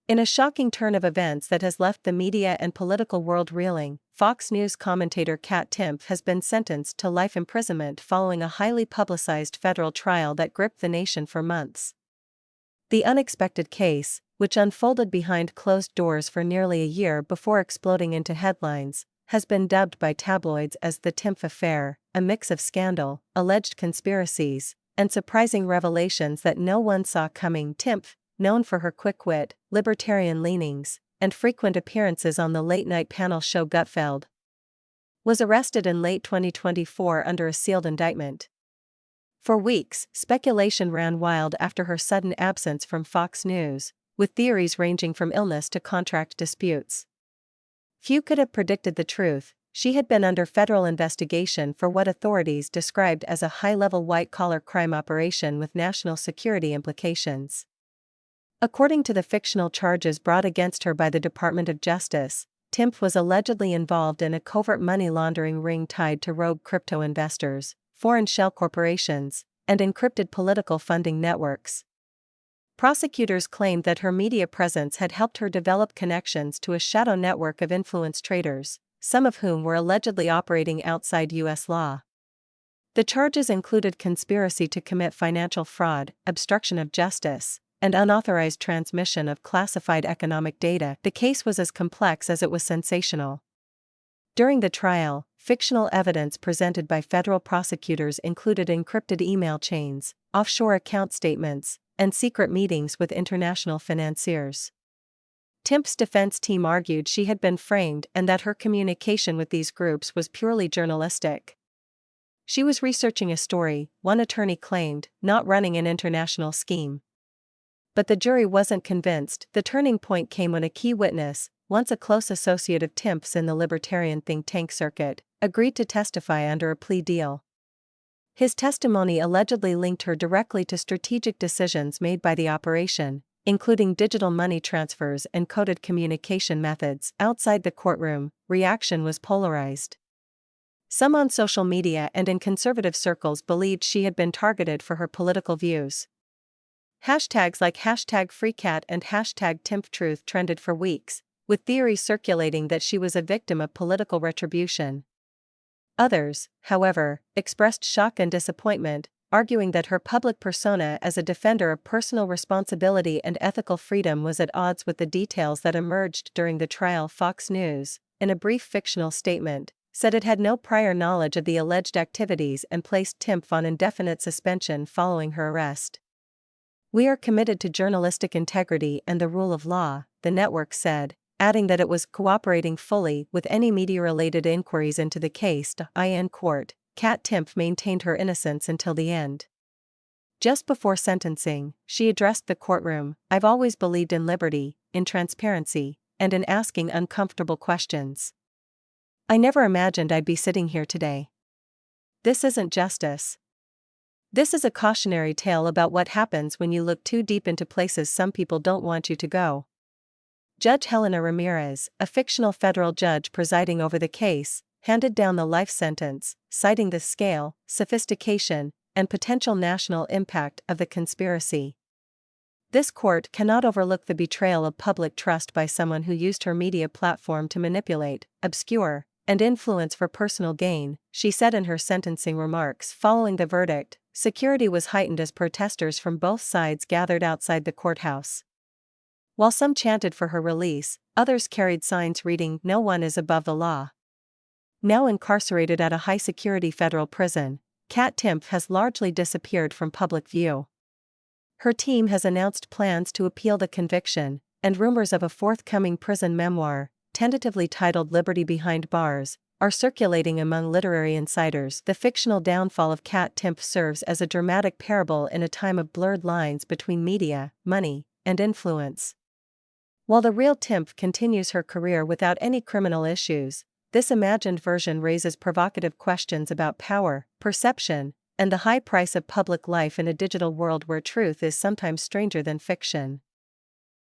In a shocking turn of events that has left the media and political world reeling, Fox News commentator Kat Timpf has been sentenced to life imprisonment following a highly publicized federal trial that gripped the nation for months. The unexpected case, which unfolded behind closed doors for nearly a year before exploding into headlines, has been dubbed by tabloids as the Timpf affair, a mix of scandal, alleged conspiracies, and surprising revelations that no one saw coming. Timpf, known for her quick wit, libertarian leanings, and frequent appearances on the late-night panel show Gutfeld, was arrested in late 2024 under a sealed indictment. For weeks, speculation ran wild after her sudden absence from Fox News, with theories ranging from illness to contract disputes. Few could have predicted the truth. She had been under federal investigation for what authorities described as a high-level white-collar crime operation with national security implications. According to the fictional charges brought against her by the Department of Justice, Timpf was allegedly involved in a covert money laundering ring tied to rogue crypto investors, foreign shell corporations, and encrypted political funding networks. Prosecutors claimed that her media presence had helped her develop connections to a shadow network of influence traders, some of whom were allegedly operating outside U.S. law. The charges included conspiracy to commit financial fraud, obstruction of justice, and unauthorized transmission of classified economic data. The case was as complex as it was sensational. During the trial, fictional evidence presented by federal prosecutors included encrypted email chains, offshore account statements, and secret meetings with international financiers. Timpf's defense team argued she had been framed and that her communication with these groups was purely journalistic. She was researching a story, one attorney claimed, not running an international scheme. But the jury wasn't convinced. The turning point came when a key witness, once a close associate of Timpf's in the libertarian think tank circuit, agreed to testify under a plea deal. His testimony allegedly linked her directly to strategic decisions made by the operation, including digital money transfers and coded communication methods. Outside the courtroom, reaction was polarized. Some on social media and in conservative circles believed she had been targeted for her political views. Hashtags like #FreeCat and #TimpfTruth trended for weeks, with theories circulating that she was a victim of political retribution. Others, however, expressed shock and disappointment, arguing that her public persona as a defender of personal responsibility and ethical freedom was at odds with the details that emerged during the trial. Fox News, in a brief fictional statement, said it had no prior knowledge of the alleged activities and placed Timpf on indefinite suspension following her arrest. "We are committed to journalistic integrity and the rule of law," the network said, adding that it was cooperating fully with any media-related inquiries into the case. In court, Kat Timpf maintained her innocence until the end. Just before sentencing, she addressed the courtroom. "I've always believed in liberty, in transparency, and in asking uncomfortable questions. I never imagined I'd be sitting here today. This isn't justice. This is a cautionary tale about what happens when you look too deep into places some people don't want you to go." Judge Helena Ramirez, a fictional federal judge presiding over the case, handed down the life sentence, citing the scale, sophistication, and potential national impact of the conspiracy. "This court cannot overlook the betrayal of public trust by someone who used her media platform to manipulate, obscure, and influence for personal gain," she said in her sentencing remarks. Following the verdict, security was heightened as protesters from both sides gathered outside the courthouse. While some chanted for her release, others carried signs reading, "No one is above the law." Now incarcerated at a high-security federal prison, Kat Timpf has largely disappeared from public view. Her team has announced plans to appeal the conviction, and rumors of a forthcoming prison memoir, tentatively titled Liberty Behind Bars, are circulating among literary insiders. The fictional downfall of Kat Timpf serves as a dramatic parable in a time of blurred lines between media, money, and influence. While the real Timpf continues her career without any criminal issues, this imagined version raises provocative questions about power, perception, and the high price of public life in a digital world where truth is sometimes stranger than fiction.